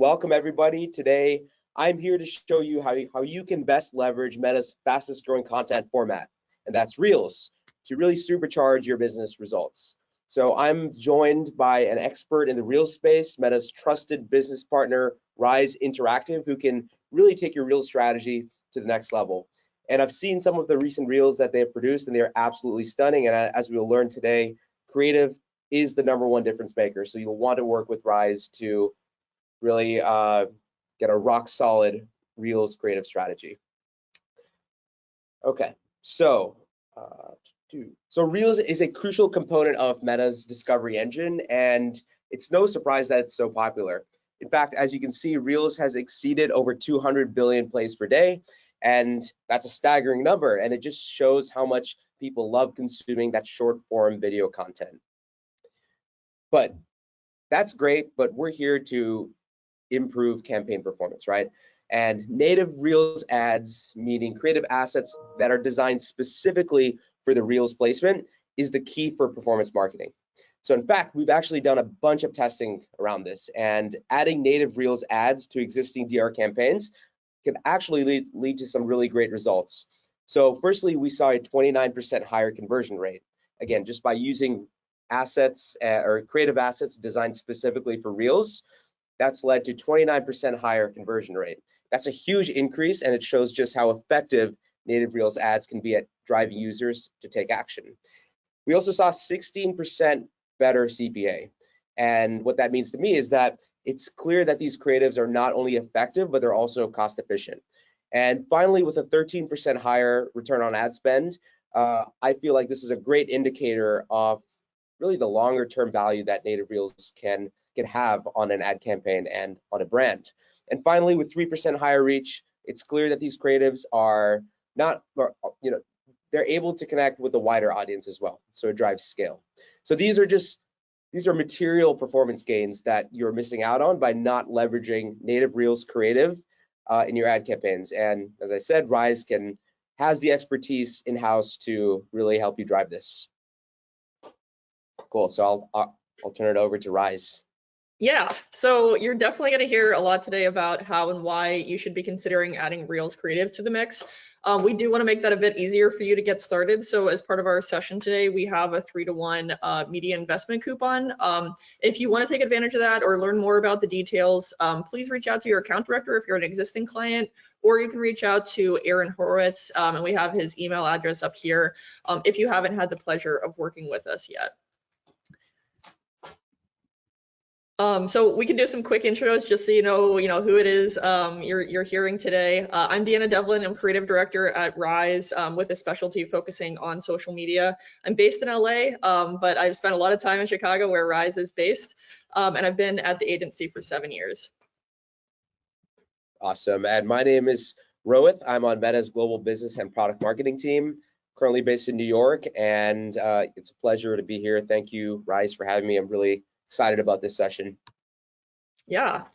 welcome everybody. Today, I'm here to show you how you can best leverage Meta's fastest growing content format, and that's Reels, to really supercharge your business results. So I'm joined by an expert in the Reels space, Meta's trusted business partner, Rise Interactive, who can really take your Reels strategy to the next level. And I've seen some of the recent Reels that they have produced, and they're absolutely stunning. And as we'll learn today, creative is the #1 difference maker. So you'll want to work with Rise to really get a rock solid Reels creative strategy. Okay, so Reels is a crucial component of Meta's discovery engine, and it's no surprise that it's so popular. In fact, as you can see, Reels has exceeded over 200 billion plays per day, and that's a staggering number, and it just shows how much people love consuming that short form video content. But that's great, but we're here to improve campaign performance, right? And native Reels ads, meaning creative assets that are designed specifically for the Reels placement, is the key for performance marketing. So in fact, we've actually done a bunch of testing around this, and adding native Reels ads to existing DR campaigns can actually lead to some really great results. So firstly, we saw a 29% higher conversion rate, again, just by using assets or creative assets designed specifically for Reels. That's led to 29% higher conversion rate. That's a huge increase, and it shows just how effective native Reels ads can be at driving users to take action. We also saw 16% better CPA. And what that means to me is that it's clear that these creatives are not only effective, but they're also cost efficient. And finally, with a 13% higher return on ad spend, I feel like this is a great indicator of really the longer term value that native Reels can have on an ad campaign and on a brand. And finally, with 3% higher reach, it's clear that these creatives are not, they're able to connect with a wider audience as well. So it drives scale. So these are material performance gains that you're missing out on by not leveraging native Reels creative in your ad campaigns. And as I said, Rise has the expertise in-house to really help you drive this. Cool. So I'll turn it over to Rise. Yeah, so you're definitely going to hear a lot today about how and why you should be considering adding Reels creative to the mix. We do want to make that a bit easier for you to get started. So as part of our session today, we have a 3-to-1 media investment coupon. If you want to take advantage of that or learn more about the details, please reach out to your account director if you're an existing client, or you can reach out to Aaron Horowitz, and we have his email address up here if you haven't had the pleasure of working with us yet. So we can do some quick intros just so you know who it is you're hearing today. I'm Deanna Devlin. I'm creative director at Rise with a specialty focusing on social media. I'm based in LA, but I've spent a lot of time in Chicago where Rise is based, and I've been at the agency for 7 years. Awesome. And my name is Rohit. I'm on Meta's global business and product marketing team, currently based in New York, and it's a pleasure to be here. Thank you, Rise, for having me. I'm really excited about this session. Yeah.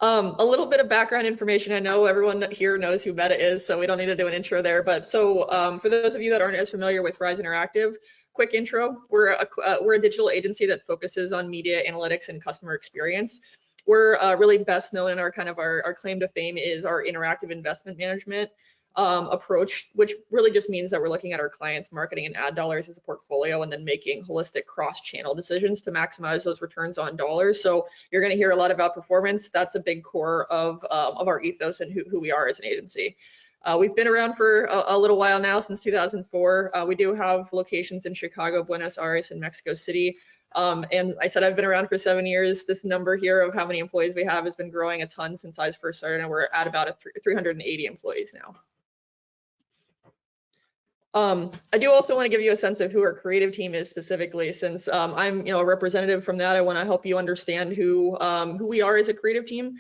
A little bit of background information. I know everyone here knows who Meta is, so we don't need to do an intro there. But so for those of you that aren't as familiar with Rise Interactive, quick intro. We're a digital agency that focuses on media analytics and customer experience. We're really best known in our claim to fame is our interactive investment management approach, which really just means that we're looking at our clients' marketing and ad dollars as a portfolio and then making holistic cross-channel decisions to maximize those returns on dollars. So you're going to hear a lot about performance. That's a big core of our ethos and who we are as an agency. We've been around for a little while now, since 2004. We do have locations in Chicago, Buenos Aires, and Mexico City. And I said I've been around for 7 years. This number here of how many employees we have has been growing a ton since I first started, and we're at about 380 employees now. I do also want to give you a sense of who our creative team is specifically, since I'm a representative from that. I want to help you understand who we are as a creative team.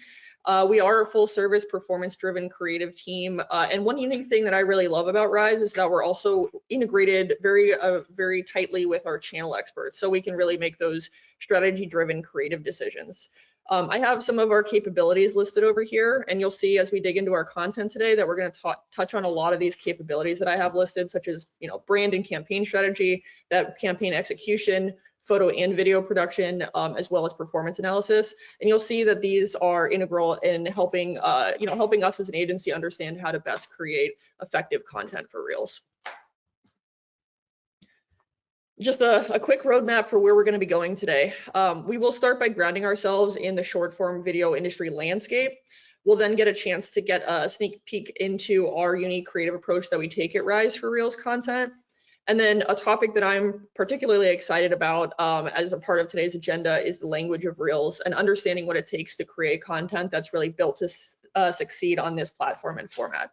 We are a full service performance driven creative team. And one unique thing that I really love about Rise is that we're also integrated very tightly with our channel experts. So we can really make those strategy driven creative decisions. I have some of our capabilities listed over here, and you'll see as we dig into our content today that we're going to touch on a lot of these capabilities that I have listed, such as brand and campaign strategy, that campaign execution, photo and video production, as well as performance analysis. And you'll see that these are integral in helping, helping us as an agency understand how to best create effective content for Reels. Just a quick roadmap for where we're going to be going today. We will start by grounding ourselves in the short form video industry landscape. We'll then get a chance to get a sneak peek into our unique creative approach that we take at Rise for Reels content. And then a topic that I'm particularly excited about as a part of today's agenda is the language of Reels and understanding what it takes to create content that's really built to succeed on this platform and format.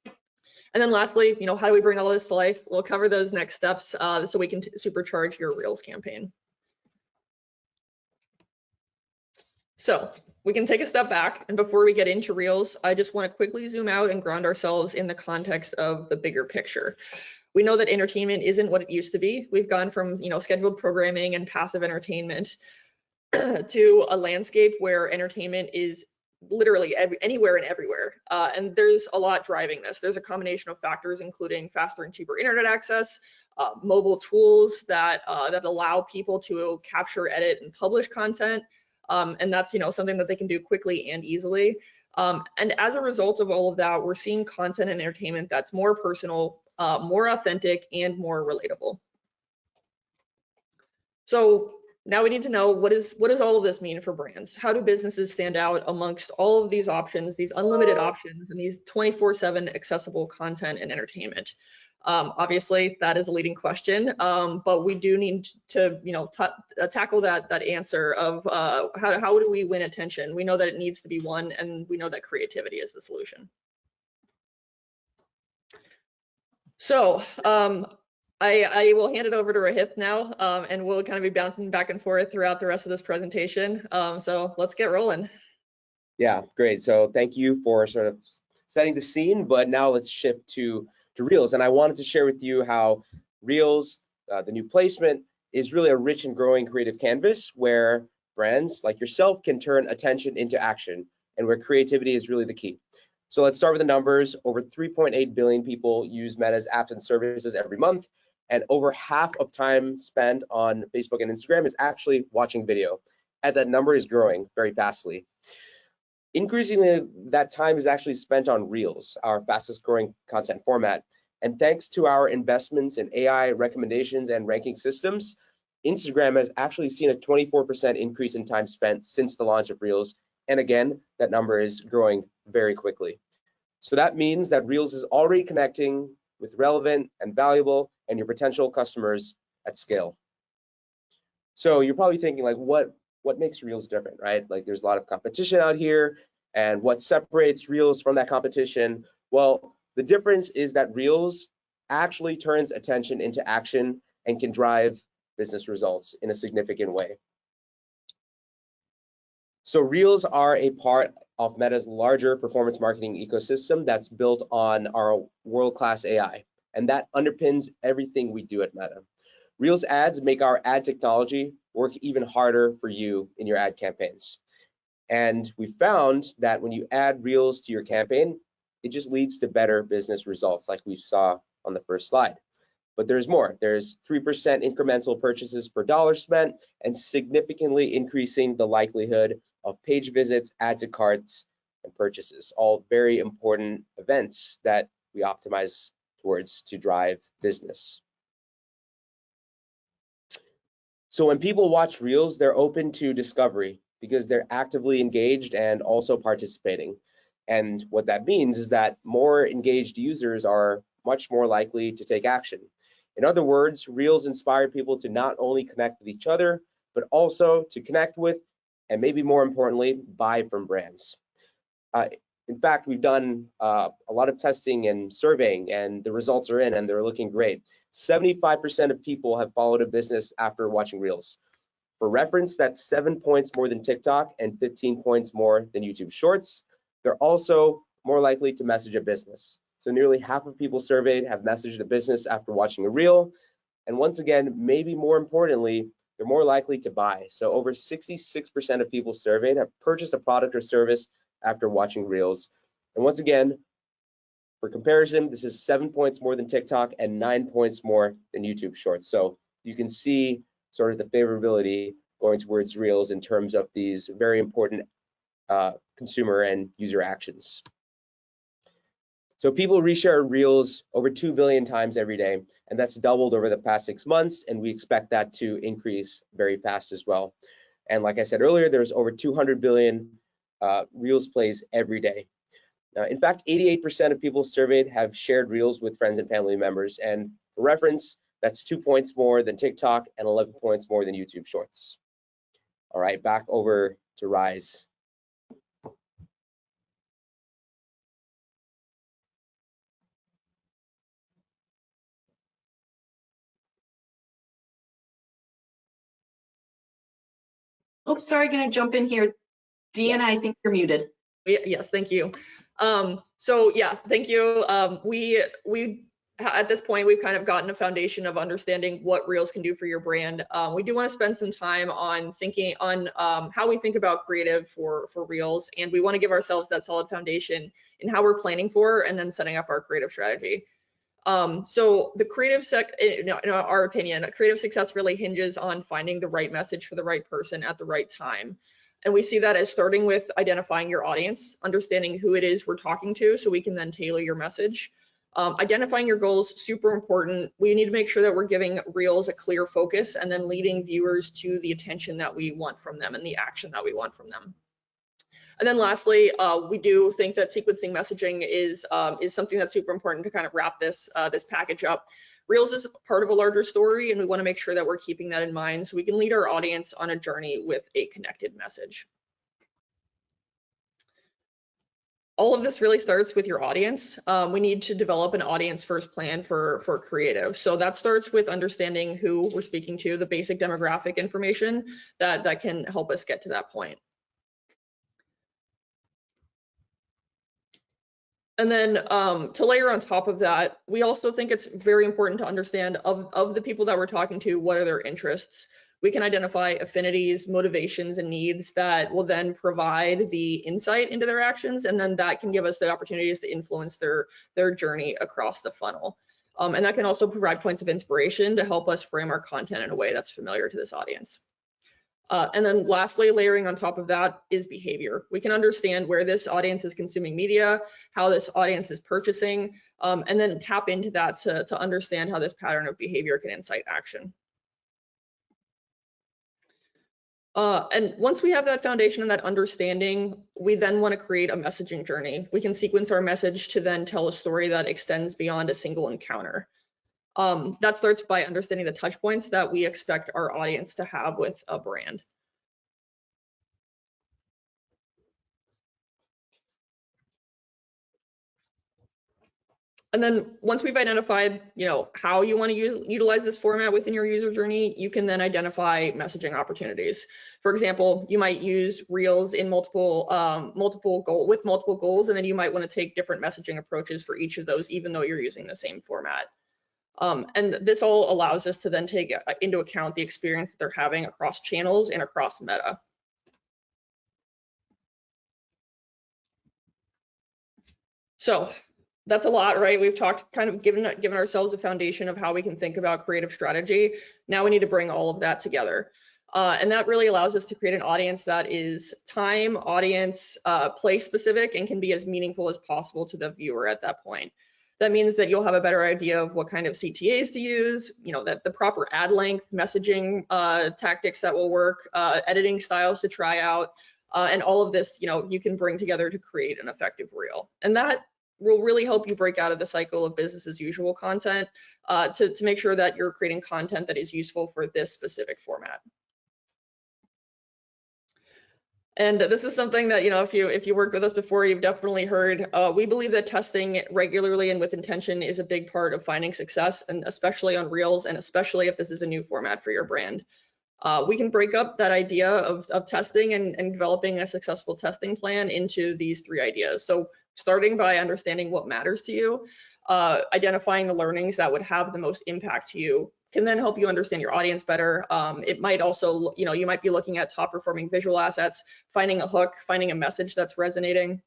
And then lastly, how do we bring all this to life? We'll cover those next steps so we can supercharge your Reels campaign. So we can take a step back, and before we get into Reels, I just want to quickly zoom out and ground ourselves in the context of the bigger picture. We know that entertainment isn't what it used to be. We've gone from scheduled programming and passive entertainment to a landscape where entertainment is literally anywhere and everywhere. And there's a lot driving this. There's a combination of factors, including faster and cheaper internet access, mobile tools that allow people to capture, edit, and publish content. And that's something that they can do quickly and easily. And as a result of all of that, we're seeing content and entertainment that's more personal, more authentic, and more relatable. So now we need to know, what does all of this mean for brands? How do businesses stand out amongst all of these options, these unlimited options, and these 24/7 accessible content and entertainment? Obviously, that is a leading question, but we do need to, tackle that answer of how do we win attention? We know that it needs to be won, and we know that creativity is the solution. So I will hand it over to Rohit now, and we'll kind of be bouncing back and forth throughout the rest of this presentation. So let's get rolling. Yeah, great. So thank you for sort of setting the scene, but now let's shift to Reels. And I wanted to share with you how Reels, the new placement, is really a rich and growing creative canvas where brands like yourself can turn attention into action and where creativity is really the key. So let's start with the numbers. Over 3.8 billion people use Meta's apps and services every month, and over half of time spent on Facebook and Instagram is actually watching video. And that number is growing very fastly. Increasingly, that time is actually spent on Reels, our fastest growing content format. And thanks to our investments in AI recommendations and ranking systems, Instagram has actually seen a 24% increase in time spent since the launch of Reels. And again, that number is growing very quickly. So that means that Reels is already connecting with relevant and valuable and your potential customers at scale. So you're probably thinking, like, what makes Reels different, right? Like, there's a lot of competition out here, and what separates Reels from that competition? Well, the difference is that Reels actually turns attention into action and can drive business results in a significant way. So Reels are a part of Meta's larger performance marketing ecosystem that's built on our world-class AI, and that underpins everything we do at Meta. Reels ads make our ad technology work even harder for you in your ad campaigns. And we found that when you add Reels to your campaign, it just leads to better business results, like we saw on the first slide. But there's more. There's 3% incremental purchases per dollar spent, and significantly increasing the likelihood of page visits, add to carts, and purchases. All very important events that we optimize towards to drive business. So when people watch Reels, they're open to discovery because they're actively engaged and also participating. And what that means is that more engaged users are much more likely to take action. In other words, Reels inspire people to not only connect with each other, but also to connect with, and maybe more importantly, buy from brands. In fact, we've done a lot of testing and surveying, and the results are in, and they're looking great. 75% of people have followed a business after watching Reels. For reference, that's 7 points more than TikTok and 15 points more than YouTube Shorts. They're also more likely to message a business. So nearly half of people surveyed have messaged a business after watching a Reel. And once again, maybe more importantly, they're more likely to buy. So over 66% of people surveyed have purchased a product or service after watching Reels. And once again, for comparison, this is 7 points more than TikTok and 9 points more than YouTube Shorts. So you can see sort of the favorability going towards Reels in terms of these very important consumer and user actions. So people reshare Reels over 2 billion times every day, and that's doubled over the past 6 months, and we expect that to increase very fast as well. And like I said earlier, there's over 200 billion Reels plays every day. In fact, 88% of people surveyed have shared Reels with friends and family members, and for reference, that's 2 points more than TikTok and 11 points more than YouTube Shorts. All right, back over to Rise. Oh, sorry, gonna jump in here. Deanna, I think you're muted. Yes, thank you. So yeah, thank you. We at this point, we've kind of gotten a foundation of understanding what Reels can do for your brand. We do want to spend some time on thinking on how we think about creative for Reels, and we want to give ourselves that solid foundation in how we're planning for and then setting up our creative strategy. So the creative in our opinion, creative success really hinges on finding the right message for the right person at the right time. And we see that as starting with identifying your audience, understanding who it is we're talking to so we can then tailor your message. Identifying your goals, super important. We need to make sure that we're giving Reels a clear focus and then leading viewers to the attention that we want from them and the action that we want from them. And then lastly, we do think that sequencing messaging is something that's super important to kind of wrap this package up. Reels is part of a larger story, and we want to make sure that we're keeping that in mind so we can lead our audience on a journey with a connected message. All of this really starts with your audience. We need to develop an audience first plan for creative. So that starts with understanding who we're speaking to, the basic demographic information that can help us get to that point. And then to layer on top of that, we also think it's very important to understand of the people that we're talking to, what are their interests. We can identify affinities, motivations, and needs that will then provide the insight into their actions, and then that can give us the opportunities to influence their journey across the funnel. And that can also provide points of inspiration to help us frame our content in a way that's familiar to this audience. And then lastly, layering on top of that is behavior. We can understand where this audience is consuming media, how this audience is purchasing, and then tap into that to understand how this pattern of behavior can incite action. And once we have that foundation and that understanding, we then want to create a messaging journey. We can sequence our message to then tell a story that extends beyond a single encounter. That starts by understanding the touch points that we expect our audience to have with a brand. And then once we've identified, how you want to utilize this format within your user journey, you can then identify messaging opportunities. For example, you might use Reels in multiple goals, and then you might want to take different messaging approaches for each of those, even though you're using the same format. And this all allows us to then take into account the experience that they're having across channels and across Meta. So that's a lot, right? We've talked, kind of given ourselves a foundation of how we can think about creative strategy. Now we need to bring all of that together. And that really allows us to create an audience that is time, audience, place specific, and can be as meaningful as possible to the viewer at that point. That means that you'll have a better idea of what kind of CTAs to use, that the proper ad length, messaging tactics that will work, editing styles to try out, and all of this, you can bring together to create an effective reel. And that will really help you break out of the cycle of business as usual content to make sure that you're creating content that is useful for this specific format. And this is something that, if you worked with us before, you've definitely heard. We believe that testing regularly and with intention is a big part of finding success, and especially on Reels, and especially if this is a new format for your brand. We can break up that idea of testing and developing a successful testing plan into these 3 ideas. So starting by understanding what matters to you, identifying the learnings that would have the most impact to you, can then help you understand your audience better. It might also, you might be looking at top performing visual assets, finding a hook, finding a message that's resonating.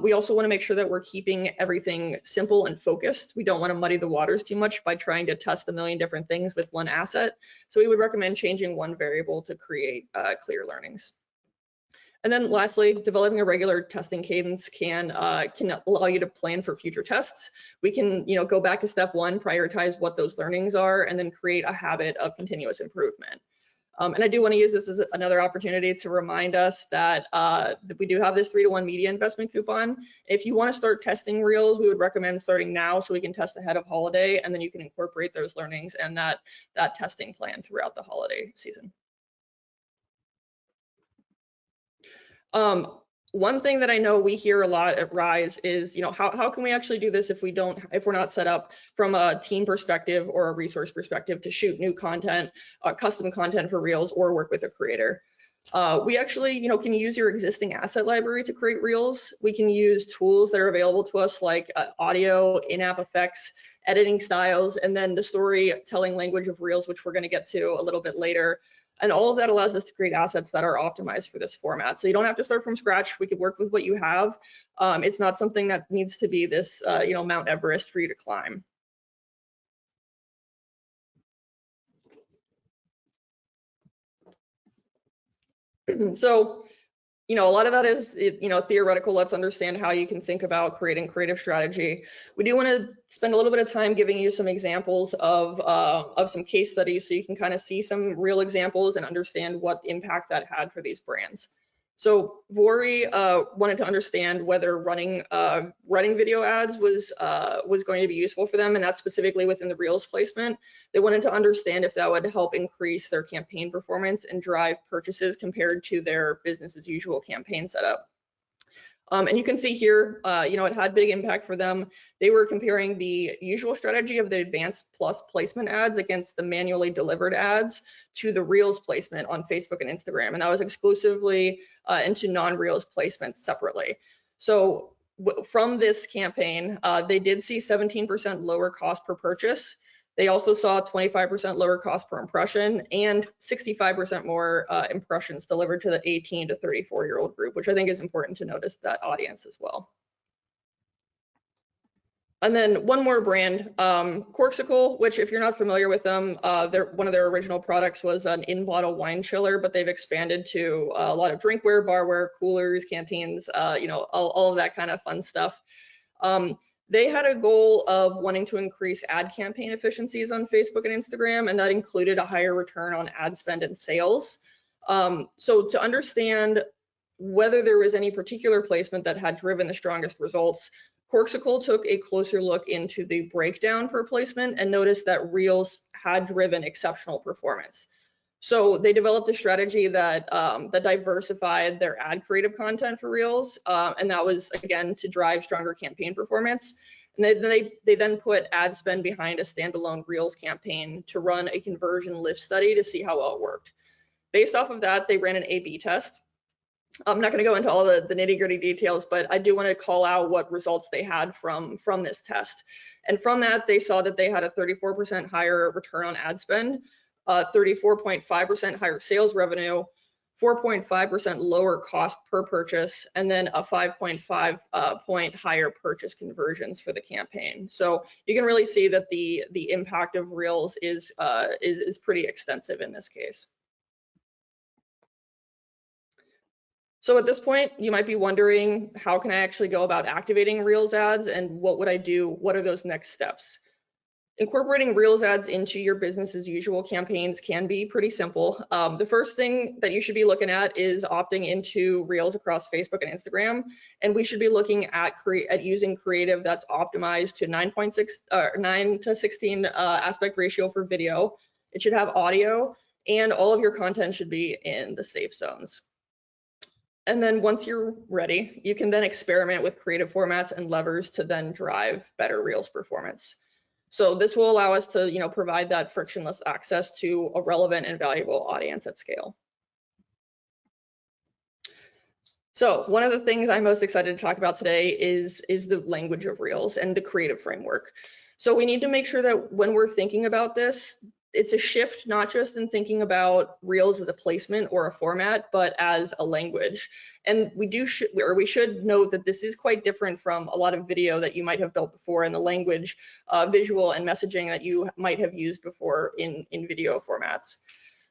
We also want to make sure that we're keeping everything simple and focused. We don't want to muddy the waters too much by trying to test a million different things with one asset. So we would recommend changing one variable to create clear learnings. And then lastly, developing a regular testing cadence can allow you to plan for future tests. We can, go back to step one, prioritize what those learnings are, and then create a habit of continuous improvement. And I do want to use this as another opportunity to remind us that we do have this 3-to-1 media investment coupon. If you want to start testing Reels, we would recommend starting now so we can test ahead of holiday, and then you can incorporate those learnings and that testing plan throughout the holiday season. One thing that I know we hear a lot at Rise is, how can we actually do this if we're not set up from a team perspective or a resource perspective to shoot new content, custom content for Reels, or work with a creator? We actually, can use your existing asset library to create Reels. We can use tools that are available to us like audio, in-app effects, editing styles, and then the storytelling language of Reels, which we're going to get to a little bit later. And all of that allows us to create assets that are optimized for this format. So you don't have to start from scratch. We could work with what you have. It's not something that needs to be this, Mount Everest for you to climb. So, a lot of that is, theoretical. Let's understand how you can think about creating creative strategy. We do want to spend a little bit of time giving you some examples of some case studies so you can kind of see some real examples and understand what impact that had for these brands. So Vuori wanted to understand whether running video ads was going to be useful for them, and that's specifically within the Reels placement. They wanted to understand if that would help increase their campaign performance and drive purchases compared to their business as usual campaign setup. And you can see here, it had big impact for them. They were comparing the usual strategy of the Advanced Plus placement ads against the manually delivered ads to the Reels placement on Facebook and Instagram. And that was exclusively into non-Reels placements separately. So from this campaign, they did see 17% lower cost per purchase. They also saw 25% lower cost per impression and 65% more impressions delivered to the 18 to 34-year-old group, which I think is important to notice that audience as well. And then one more brand, Corkcicle, which if you're not familiar with them, one of their original products was an in-bottle wine chiller, but they've expanded to a lot of drinkware, barware, coolers, canteens, all of that kind of fun stuff. They had a goal of wanting to increase ad campaign efficiencies on Facebook and Instagram, and that included a higher return on ad spend and sales. So to understand whether there was any particular placement that had driven the strongest results, Corkcicle took a closer look into the breakdown per placement and noticed that Reels had driven exceptional performance. So they developed a strategy that diversified their ad creative content for Reels, and that was again to drive stronger campaign performance. And they then put ad spend behind a standalone Reels campaign to run a conversion lift study to see how well it worked. Based off of that, they ran an A/B test. I'm not going to go into all the nitty-gritty details, but I do want to call out what results they had from this test. And from that, they saw that they had a 34% higher return on ad spend, 34.5% higher sales revenue, 4.5% lower cost per purchase, and then a 5.5 point higher purchase conversions for the campaign. So you can really see that the impact of Reels is pretty extensive in this case. So at this point, you might be wondering, how can I actually go about activating Reels ads, and what would I do? What are those next steps? Incorporating Reels ads into your business as usual campaigns can be pretty simple. The first thing that you should be looking at is opting into Reels across Facebook and Instagram, and we should be looking at using creative that's optimized to 9 to 16 aspect ratio for video. It should have audio, and all of your content should be in the safe zones. And then once you're ready, you can then experiment with creative formats and levers to then drive better Reels performance. So this will allow us to, provide that frictionless access to a relevant and valuable audience at scale. So one of the things I'm most excited to talk about today is the language of Reels and the creative framework. So we need to make sure that when we're thinking about this, it's a shift not just in thinking about Reels as a placement or a format, but as a language. And we should note that this is quite different from a lot of video that you might have built before, and the language, visual and messaging that you might have used before in video formats.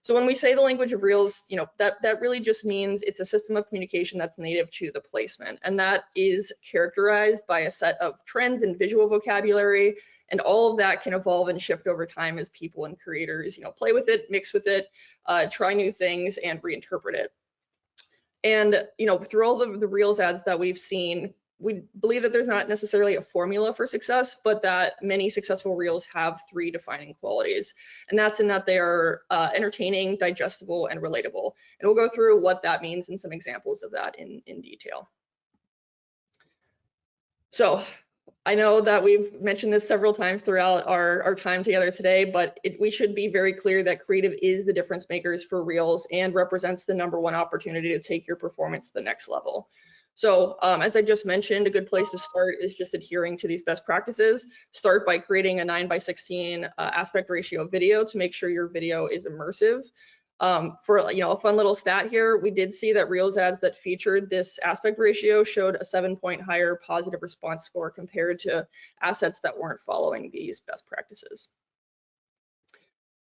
So when we say the language of Reels, you know, that really just means it's a system of communication that's native to the placement, and that is characterized by a set of trends and visual vocabulary, and all of that can evolve and shift over time as people and creators, you know, play with it, mix with it, try new things, and reinterpret it. And you know, through all the Reels ads that we've seen, we believe that there's not necessarily a formula for success, but that many successful Reels have 3 defining qualities. And that's in that they are entertaining, digestible, and relatable. And we'll go through what that means and some examples of that in detail. So I know that we've mentioned this several times throughout our time together today, but we should be very clear that creative is the difference makers for Reels and represents the #1 opportunity to take your performance to the next level. So as I just mentioned, a good place to start is just adhering to these best practices. Start by creating a 9:16 aspect ratio video to make sure your video is immersive. For you know, a fun little stat here, we did see that Reels ads that featured this aspect ratio showed a 7-point higher positive response score compared to assets that weren't following these best practices.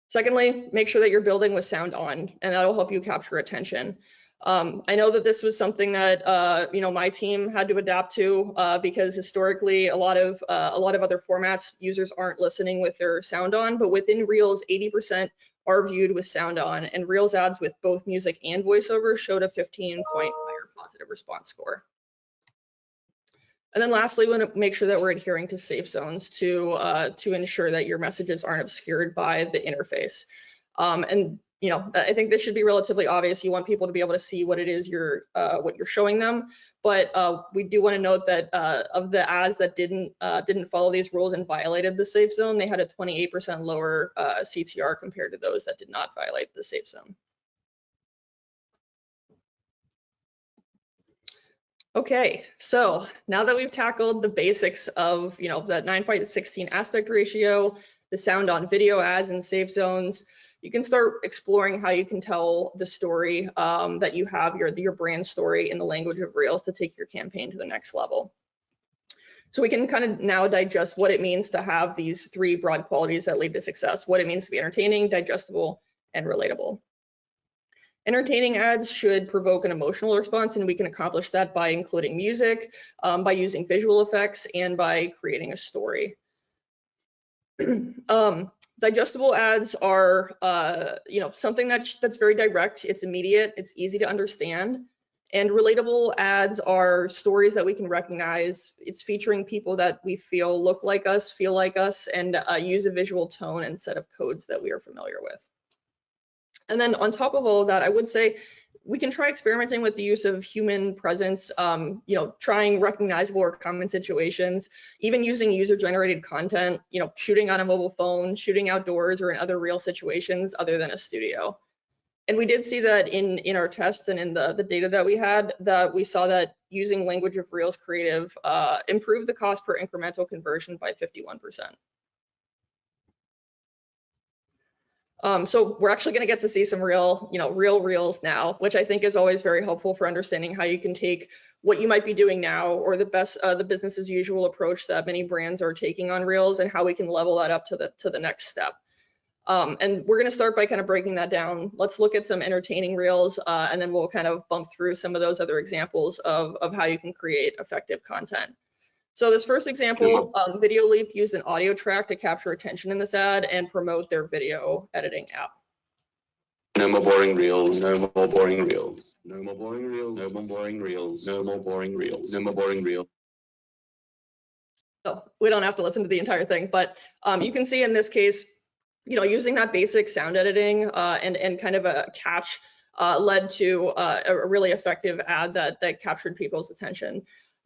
Secondly, make sure that you're building with sound on, and that'll help you capture attention. I know that this was something that you know, my team had to adapt to because historically a lot of other formats users aren't listening with their sound on, but within Reels 80% are viewed with sound on, and Reels ads with both music and voiceover showed a 15-point higher positive response score. And then lastly, we want to make sure that we're adhering to safe zones to ensure that your messages aren't obscured by the interface. And you know, I think this should be relatively obvious. You want people to be able to see what it is what you're showing them. But we do want to note that of the ads that didn't follow these rules and violated the safe zone, they had a 28% lower CTR compared to those that did not violate the safe zone. Okay, so now that we've tackled the basics of, you know, that 9:16 aspect ratio, the sound on video ads and safe zones, you can start exploring how you can tell the story that you have, your brand story in the language of Reels to take your campaign to the next level. So we can kind of now digest what it means to have these 3 broad qualities that lead to success, what it means to be entertaining, digestible, and relatable. Entertaining ads should provoke an emotional response, and we can accomplish that by including music, by using visual effects, and by creating a story. Digestible ads are, you know, something that's very direct. It's immediate. It's easy to understand. And relatable ads are stories that we can recognize. It's featuring people that we feel look like us, feel like us, and use a visual tone and set of codes that we are familiar with. And then on top of all of that, I would say we can try experimenting with the use of human presence, you know, trying recognizable or common situations, even using user-generated content, you know, shooting on a mobile phone, shooting outdoors or in other real situations other than a studio. And we did see that in our tests and in the data that we had, that we saw that using language of Reels creative improved the cost per incremental conversion by 51%. So we're actually going to get to see some real Reels now, which I think is always very helpful for understanding how you can take what you might be doing now or the business as usual approach that many brands are taking on Reels, and how we can level that up to the next step. And we're going to start by kind of breaking that down. Let's look at some entertaining Reels, and then we'll kind of bump through some of those other examples of how you can create effective content. So this first example, Video Leap used an audio track to capture attention in this ad and promote their video editing app. No more boring Reels, no more boring Reels, no more boring Reels, no more boring Reels, no more boring Reels, no more boring Reels. So we don't have to listen to the entire thing, but you can see in this case, you know, using that basic sound editing and kind of a catch led to a really effective ad that captured people's attention.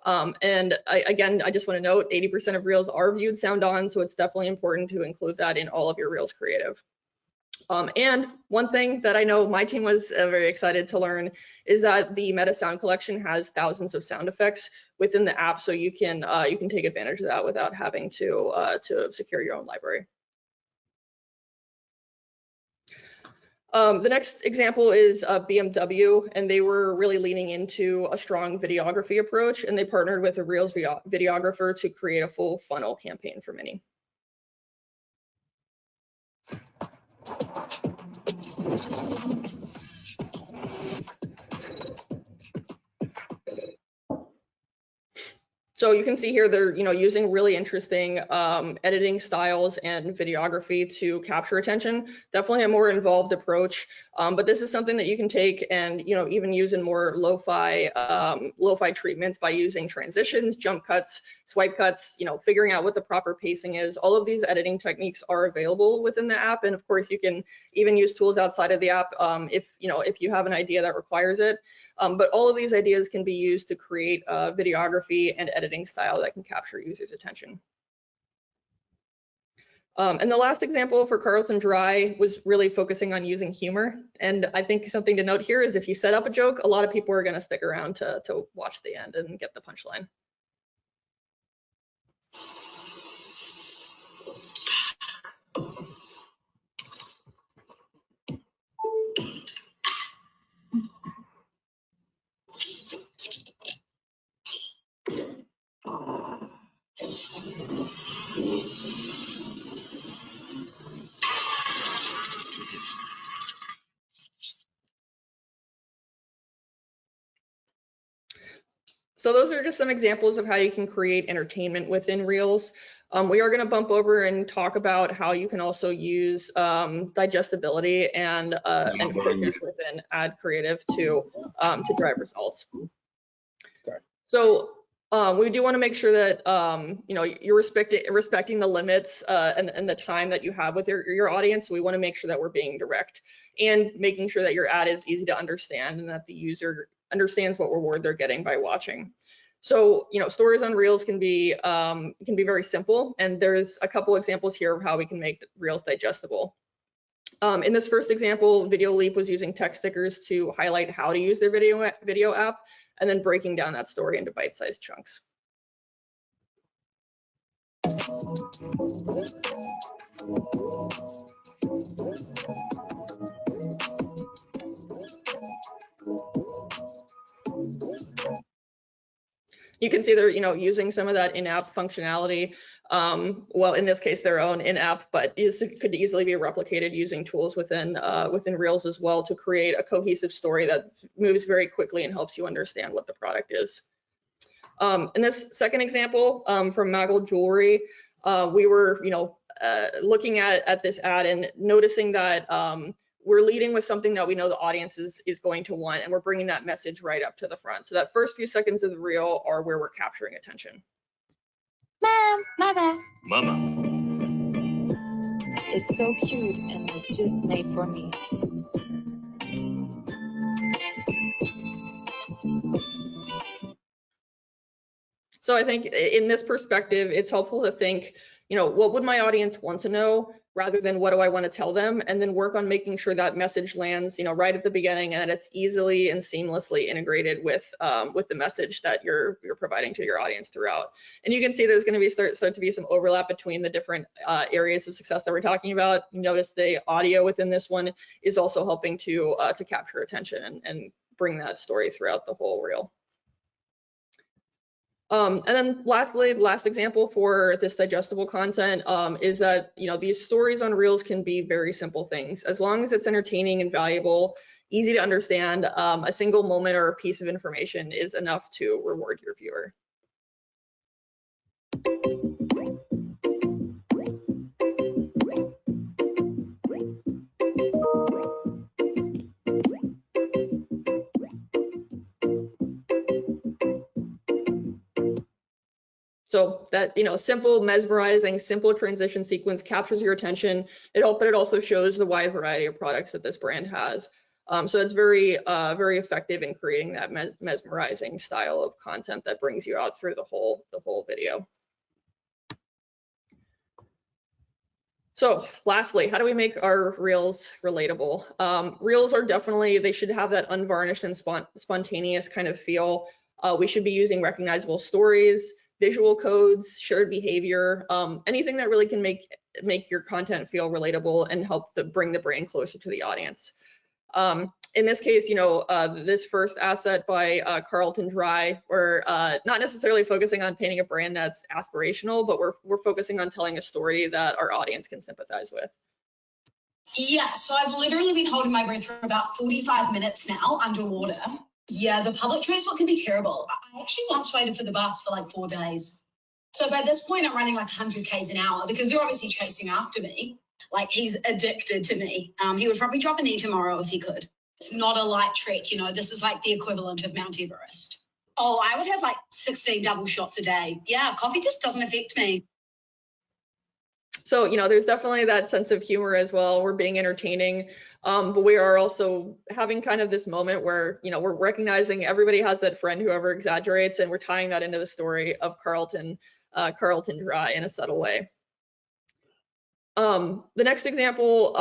And I just want to note 80% of Reels are viewed sound on, so it's definitely important to include that in all of your Reels creative. And one thing that I know my team was very excited to learn is that the Meta Sound Collection has thousands of sound effects within the app, so you can take advantage of that without having to secure your own library. The next example is BMW, and they were really leaning into a strong videography approach, and they partnered with a Reels videographer to create a full funnel campaign for Mini. So you can see here they're using really interesting editing styles and videography to capture attention. Definitely a more involved approach, but this is something that you can take and even use in more lo-fi treatments by using transitions, jump cuts, swipe cuts, figuring out what the proper pacing is. All of these editing techniques are available within the app, and of course you can even use tools outside of the app if you have an idea that requires it. But all of these ideas can be used to create a videography and editing style that can capture users' attention. And the last example for Carlton Dry was really focusing on using humor. And I think something to note here is if you set up a joke, a lot of people are going to stick around to watch the end and get the punchline. So those are just some examples of how you can create entertainment within Reels. We are going to bump over and talk about how you can also use digestibility and quickness within ad creative to drive results. Sorry. So we do want to make sure that you're respecting the limits and the time that you have with your audience. So we want to make sure that we're being direct and making sure that your ad is easy to understand and that the user understands what reward they're getting by watching. So, stories on Reels can be very simple, and there's a couple examples here of how we can make Reels digestible. In this first example, Video Leap was using text stickers to highlight how to use their video app, and then breaking down that story into bite-sized chunks. You can see they're using some of that in-app functionality. Well, in this case, their own in-app, but could easily be replicated using tools within Reels as well to create a cohesive story that moves very quickly and helps you understand what the product is. In this second example from Maggle Jewelry, we were looking at this ad and noticing that we're leading with something that we know the audience is going to want, and we're bringing that message right up to the front. So that first few seconds of the reel are where we're capturing attention. Mom, Mama. Mama. It's so cute and was just made for me. So I think in this perspective, it's helpful to think, what would my audience want to know rather than what do I want to tell them, and then work on making sure that message lands, right at the beginning and that it's easily and seamlessly integrated with the message that you're providing to your audience throughout. And you can see there's going to be start to be some overlap between the different areas of success that we're talking about. You notice the audio within this one is also helping to capture attention and bring that story throughout the whole reel. And then lastly, the last example for this digestible content is that, these stories on Reels can be very simple things. As long as it's entertaining and valuable, easy to understand, a single moment or a piece of information is enough to reward your viewer. So that, simple, mesmerizing, simple transition sequence captures your attention. But it also shows the wide variety of products that this brand has. So it's very effective in creating that mesmerizing style of content that brings you out through the whole video. So lastly, how do we make our Reels relatable? Reels are they should have that unvarnished and spontaneous kind of feel. We should be using recognizable stories, visual codes, shared behavior, anything that really can make your content feel relatable and help bring the brand closer to the audience. In this case, this first asset by Carlton Dry, we're not necessarily focusing on painting a brand that's aspirational, but we're focusing on telling a story that our audience can sympathize with. Yeah, so I've literally been holding my breath for about 45 minutes now underwater. Yeah, the public transport can be terrible. I actually once waited for the bus for like 4 days. So by this point, I'm running like 100 Ks an hour because they're obviously chasing after me. Like he's addicted to me. He would probably drop a knee tomorrow if he could. It's not a light trek, this is like the equivalent of Mount Everest. Oh, I would have like 16 double shots a day. Yeah, coffee just doesn't affect me. So, there's definitely that sense of humor as well. We're being entertaining, but we are also having kind of this moment where, we're recognizing everybody has that friend who over exaggerates, and we're tying that into the story of Carlton Dry in a subtle way. The next example,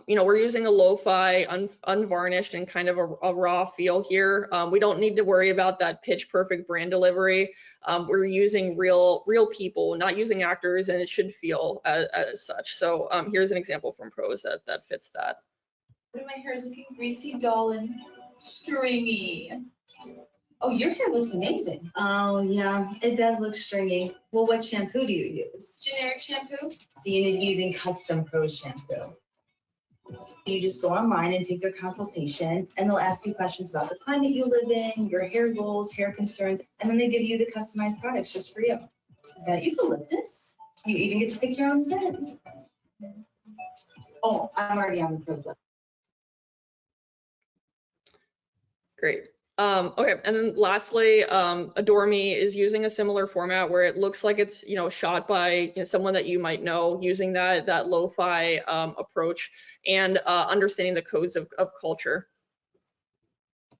we're using a lo-fi, unvarnished, and kind of a raw feel here. We don't need to worry about that pitch perfect brand delivery. We're using real people, not using actors, and it should feel as such. So here's an example from Prose that fits that. My hair is looking greasy, dull, and stringy. Oh, your hair looks amazing. Oh, yeah, it does look stringy. Well, what shampoo do you use? Generic shampoo? So you need to be using Custom Prose shampoo. You just go online and take their consultation, and they'll ask you questions about the climate you live in, your hair goals, hair concerns, and then they give you the customized products just for you. That you can lift this. You even get to pick your own scent. Oh, I'm already on the Prose list. Great. Okay, and then lastly, Adore Me is using a similar format where it looks like it's shot by someone that you might know, using that lo-fi approach and understanding the codes of culture.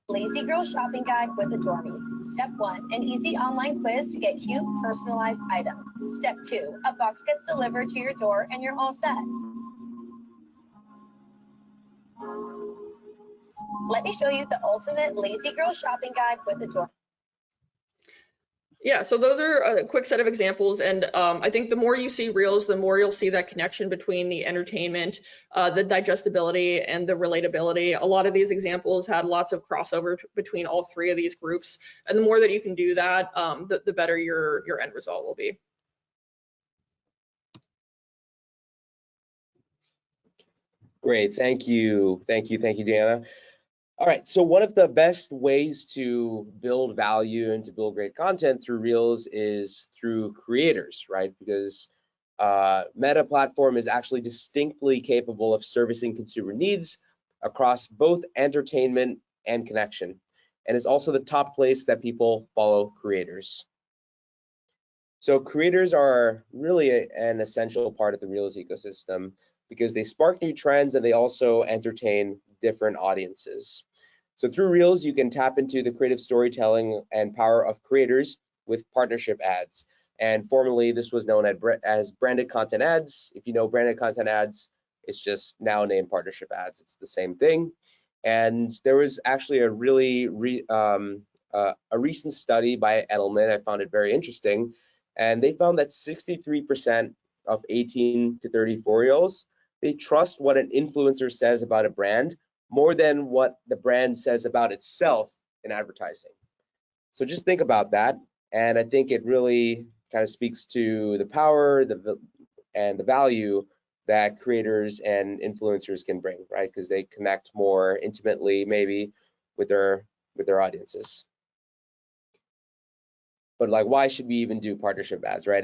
Lazy Girl Shopping Guide with Adore Me. Step 1, an easy online quiz to get cute, personalized items. Step 2, a box gets delivered to your door and you're all set. Let me show you the ultimate Lazy Girl Shopping Guide with Adore Me. Yeah, so those are a quick set of examples, and I think the more you see reels, the more you'll see that connection between the entertainment, the digestibility, and the relatability. A lot of these examples had lots of crossover between all three of these groups, and the more that you can do that, the better your end result will be. Great, thank you, Deanna. All right, so one of the best ways to build value and to build great content through Reels is through creators, right? Because Meta platform is actually distinctly capable of servicing consumer needs across both entertainment and connection, and is also the top place that people follow creators. So creators are really an essential part of the Reels ecosystem because they spark new trends and they also entertain different audiences. So through Reels, you can tap into the creative storytelling and power of creators with partnership ads. And formerly, this was known as branded content ads. If you know branded content ads, it's just now named partnership ads. It's the same thing. And there was actually a really recent study by Edelman. I found it very interesting. And they found that 63% of 18 to 34-year-olds, they trust what an influencer says about a brand more than what the brand says about itself in advertising. So just think about that. And I think it really kind of speaks to the power and the value that creators and influencers can bring, right? Because they connect more intimately maybe with their audiences. But like, why should we even do partnership ads, right?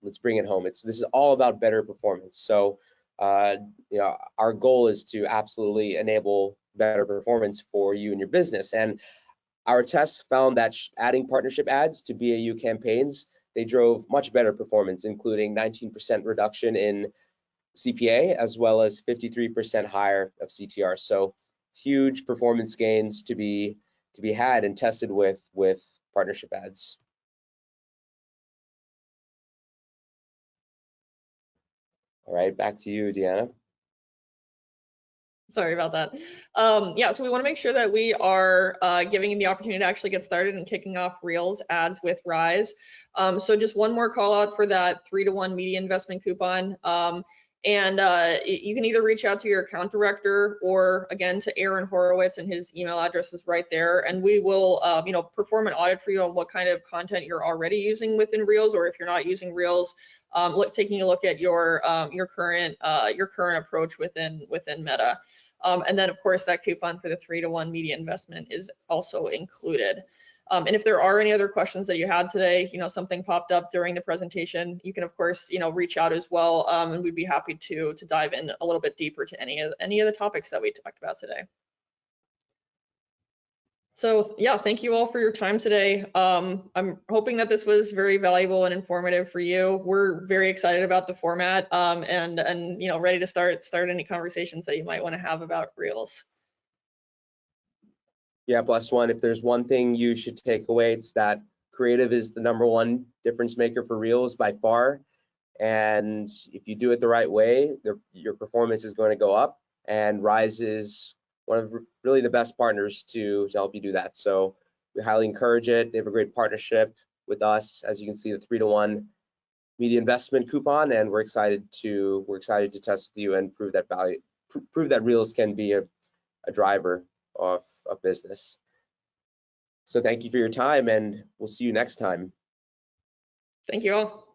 Let's bring it home. This is all about better performance. So our goal is to absolutely enable better performance for you and your business. And our tests found that adding partnership ads to BAU campaigns, they drove much better performance, including 19% reduction in CPA, as well as 53% higher of CTR. So huge performance gains to be had and tested with partnership ads. All right, back to you, Deanna. Sorry about that. Yeah, so we want to make sure that we are giving you the opportunity to actually get started and kicking off Reels ads with Rise. So just one more call out for that 3-to-1 media investment coupon. You can either reach out to your account director or again to Aaron Horowitz, and his email address is right there. And we will, perform an audit for you on what kind of content you're already using within Reels, or if you're not using Reels, taking a look at your current approach within Meta. And then of course that coupon for the 3-to-1 media investment is also included. And if there are any other questions that you had today, something popped up during the presentation, you can of course, reach out as well. And we'd be happy to dive in a little bit deeper to any of the topics that we talked about today. So yeah, thank you all for your time today. I'm hoping that this was very valuable and informative for you. We're very excited about the format and ready to start any conversations that you might want to have about Reels. Yeah, plus one, if there's one thing you should take away, it's that creative is the _1 difference maker for Reels by far. And if you do it the right way, your performance is going to go up, and Rise is one of really the best partners to help you do that. So we highly encourage it. They have a great partnership with us. As you can see, the 3-to-1 media investment coupon, and we're excited to test with you and prove that Reels can be a driver of business. So thank you for your time, and we'll see you next time. Thank you all.